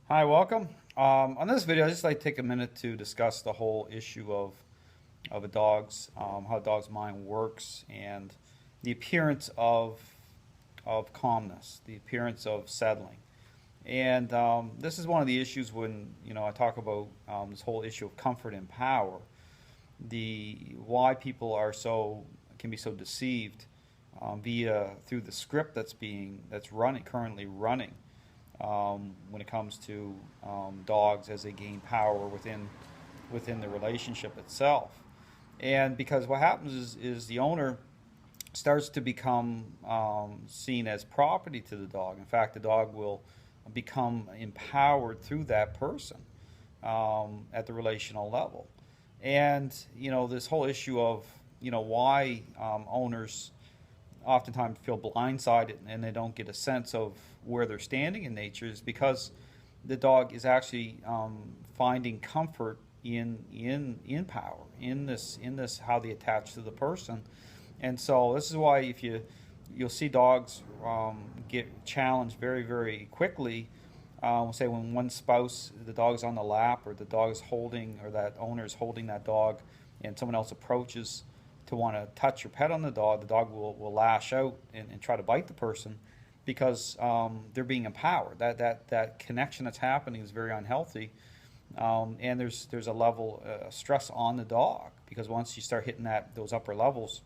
Hi, welcome. On this video, I'd just like to take a minute to discuss the whole issue of a dog's, how a dog's mind works, and the appearance of calmness, the appearance of settling. And this is one of the issues when I talk about this whole issue of comfort and power. The why people are so can be so deceived via through the script that's running currently running when it comes to dogs as they gain power within the relationship itself. And because what happens is the owner starts to become seen as property to the dog. In fact, the dog will become empowered through that person at the relational level. And this whole issue of why owners oftentimes feel blindsided and they don't get a sense of where they're standing in nature is because the dog is actually finding comfort in power in this how they attach to the person. And so this is why if you'll see dogs get challenged very very quickly. Say when one spouse, the dog's on the lap, or the dog is holding, or that owner is holding that dog, and someone else approaches to want to touch or pet on the dog will lash out and try to bite the person because they're being empowered. That connection that's happening is very unhealthy, and there's a level stress on the dog because once you start hitting those upper levels,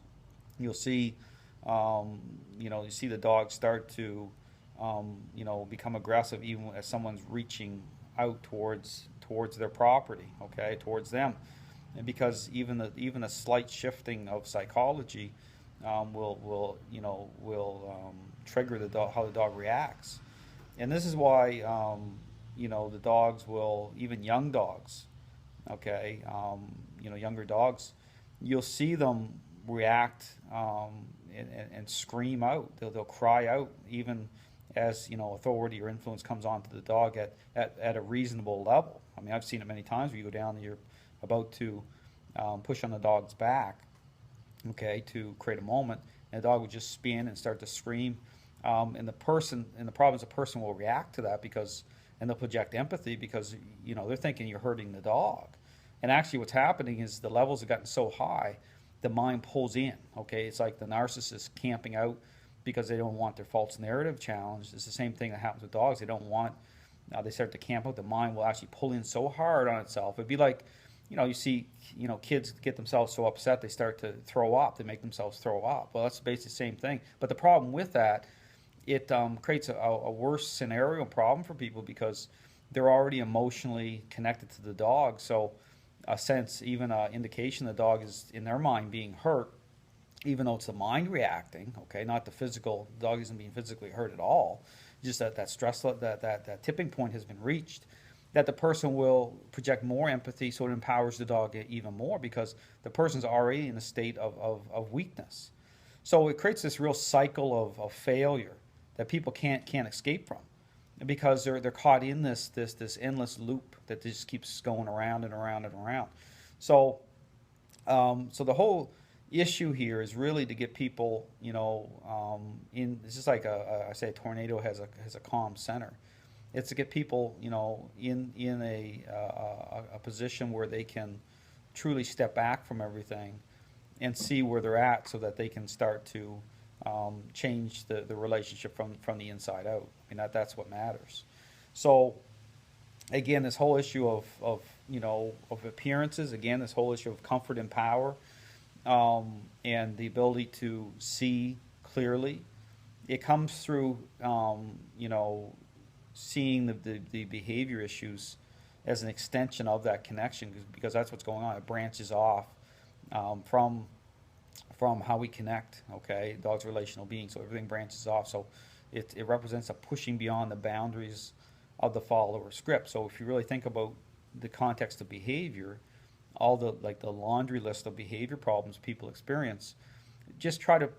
you'll see you see the dog start to become aggressive even as someone's reaching out towards their property, okay, towards them. And because even a slight shifting of psychology will trigger the dog, how the dog reacts. And this is why the dogs will, even young dogs, okay, younger dogs, you'll see them react and scream out. They'll cry out even as authority or influence comes onto the dog at a reasonable level. I mean, I've seen it many times where you go down and you're about to push on the dog's back, okay, to create a moment, and the dog will just spin and start to scream. And the problem is the person will react to that and they'll project empathy because they're thinking you're hurting the dog. And actually, what's happening is the levels have gotten so high, the mind pulls in. Okay, it's like the narcissist camping out because they don't want their false narrative challenged. It's the same thing that happens with dogs. They don't want. They start to camp out. The mind will actually pull in so hard on itself. It'd be like, you see, kids get themselves so upset they start to throw up. They make themselves throw up. Well, that's basically the same thing. But the problem with that, it creates a worse scenario and problem for people because they're already emotionally connected to the dog. So a sense, even an indication the dog is in their mind being hurt, even though it's the mind reacting, okay, not the physical. The dog isn't being physically hurt at all. Just that stress, that tipping point has been reached, that the person will project more empathy, so it empowers the dog even more because the person's already in a state of weakness. So it creates this real cycle of failure that people can't escape from because they're caught in this endless loop that just keeps going around and around and around. So so the whole issue here is really to get people, in. It's just like I say, a tornado has a calm center. It's to get people, in a position where they can truly step back from everything and see where they're at, so that they can start to change the relationship from the inside out. I mean, that's what matters. So again, this whole issue of appearances. Again, this whole issue of comfort and power, and the ability to see clearly. It comes through, seeing the behavior issues as an extension of that connection, because that's what's going on. It branches off from how we connect. Okay, dog's relational being, so everything branches off. So it represents a pushing beyond the boundaries of the follower script. So if you really think about the context of behavior, all the laundry list of behavior problems people experience, just try to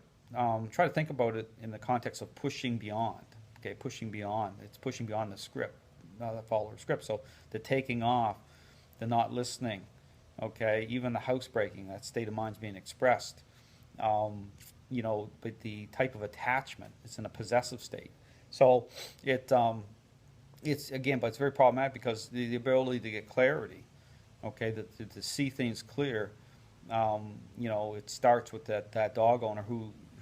think about it in the context of pushing beyond. Okay, pushing beyond. It's pushing beyond the script, not the follower script. So the taking off, the not listening, okay, even the housebreaking, that state of mind's being expressed. But the type of attachment, it's in a possessive state. So it's again, but it's very problematic because the ability to get clarity, okay, to see things clear, you know, it starts with that dog owner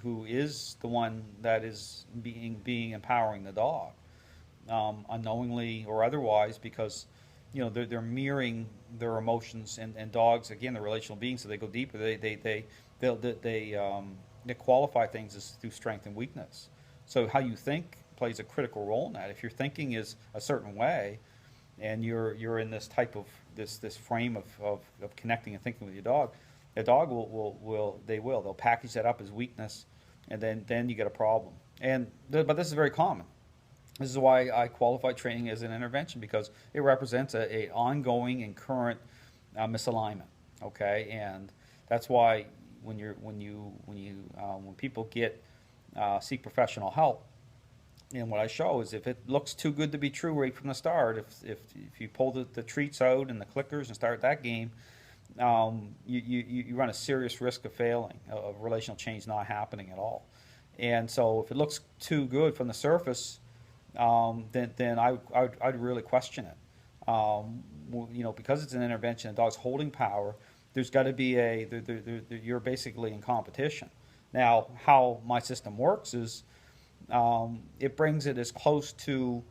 who is the one that is being empowering the dog, unknowingly or otherwise, because you know they're mirroring their emotions, and dogs again, they're relational beings, so they go deeper. They qualify things as through strength and weakness. So how you think plays a critical role in that. If your thinking is a certain way, and you're in this type of this frame of connecting and thinking with your dog, the dog they'll package that up as weakness, and then you get a problem. But this is very common. This is why I qualify training as an intervention, because it represents a ongoing and current misalignment. Okay, and that's why when people get seek professional help, and what I show is if it looks too good to be true right from the start, if you pull the treats out and the clickers and start that game, you run a serious risk of failing, of relational change not happening at all. And so if it looks too good from the surface, then I'd really question it. You know, because it's an intervention, the dog's holding power. There's got to be you're basically in competition. Now, how my system works is it brings it as close to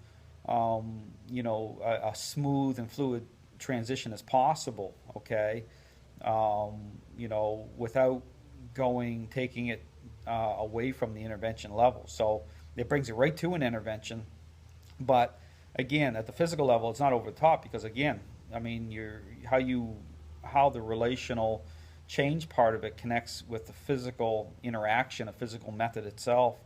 you know, a smooth and fluid transition as possible. Okay, you know, without taking it away from the intervention level. So it brings it right to an intervention, but again, at the physical level, it's not over the top, because again, I mean, how the relational change part of it connects with the physical interaction, a physical method itself.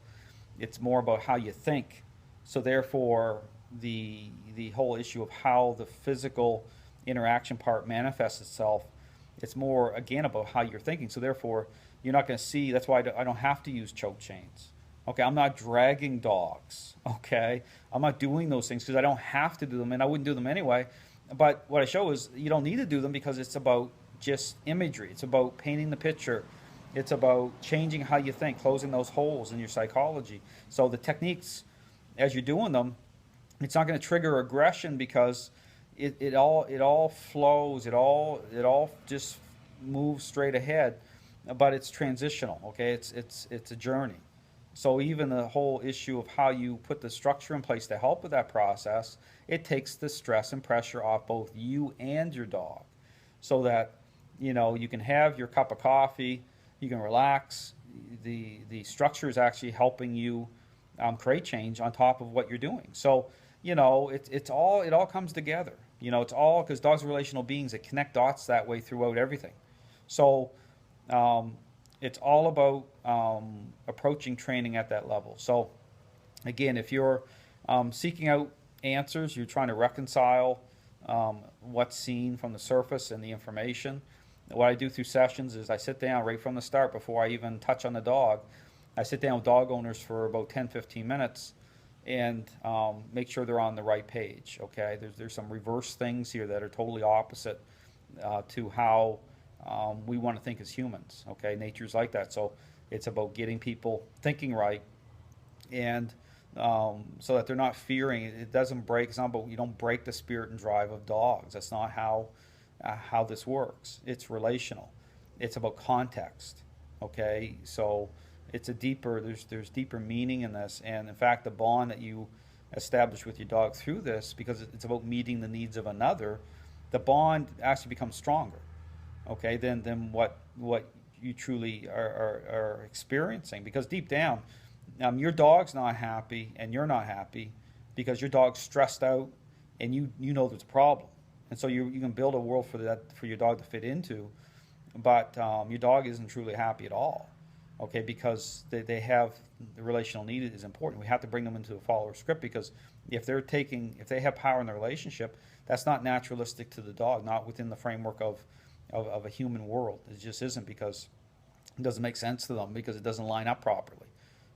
It's more about how you think. So therefore, the whole issue of how the physical interaction part manifests itself, it's more again about how you're thinking. So therefore, you're not going to see. That's why I don't have to use choke chains. Okay, I'm not dragging dogs. Okay, I'm not doing those things because I don't have to do them, and I wouldn't do them anyway. But what I show is you don't need to do them, because it's about just imagery. It's about painting the picture. It's about changing how you think, closing those holes in your psychology. So the techniques, as you're doing them, it's not going to trigger aggression, because it all flows. It all just moves straight ahead, but it's transitional. Okay, it's a journey. So even the whole issue of how you put the structure in place to help with that process, it takes the stress and pressure off both you and your dog, so that you know you can have your cup of coffee, you can relax. The structure is actually helping you create change on top of what you're doing. So you know it all comes together. You know, it's all because dogs are relational beings that connect dots that way throughout everything. So it's all about approaching training at that level. So again, if you're seeking out answers, you're trying to reconcile what's seen from the surface and the information. What I do through sessions is I sit down right from the start, before I even touch on the dog. I sit down with dog owners for about 10-15 minutes and make sure they're on the right page. Okay, there's some reverse things here that are totally opposite to how we want to think as humans. Okay, nature's like that. So it's about getting people thinking right, and so that they're not fearing. It doesn't break. It's not about, you don't break the spirit and drive of dogs. That's not how this works. It's relational. It's about context. Okay, so it's a deeper. There's deeper meaning in this, and in fact, the bond that you establish with your dog through this, because it's about meeting the needs of another, the bond actually becomes stronger. Okay, than what you truly are experiencing, because deep down, your dog's not happy and you're not happy, because your dog's stressed out, and you know there's a problem, and so you can build a world for your dog to fit into, but your dog isn't truly happy at all. Okay, because they have the relational need is important. We have to bring them into a follower script, because if they have power in the relationship, that's not naturalistic to the dog, not within the framework of a human world. It just isn't, because it doesn't make sense to them, because it doesn't line up properly.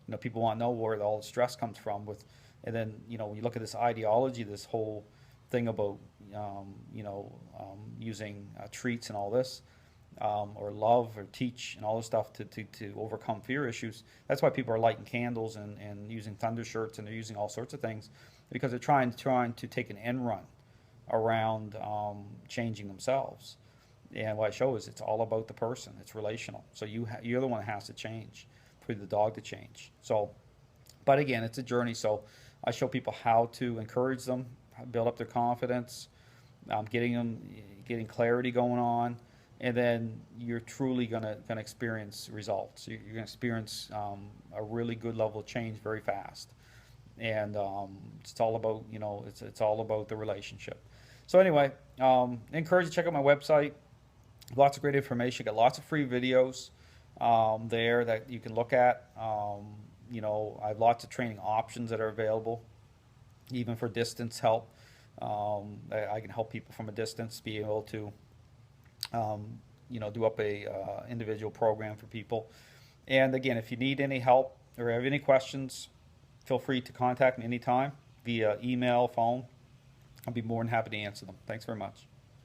You know, people want to know where all the stress comes from and then you know, when you look at this ideology, this whole thing about using treats and all this, or love or teach and all this stuff to overcome fear issues. That's why people are lighting candles and using thunder shirts, and they're using all sorts of things. because they're trying to take an end run around changing themselves. And what I show is it's all about the person. It's relational. So you're the one that has to change for the dog to change. So, but again, it's a journey. So I show people how to encourage them, build up their confidence, getting clarity going on, and then you're truly gonna experience results. You're gonna experience a really good level of change very fast. And it's all about it's all about the relationship. So anyway, encourage you to check out my website. Lots of great information. Got lots of free videos there that you can look at. I have lots of training options that are available, even for distance help. I can help people from a distance be able to, do up a individual program for people. And again, if you need any help or have any questions, feel free to contact me anytime via email, phone. I'll be more than happy to answer them. Thanks very much.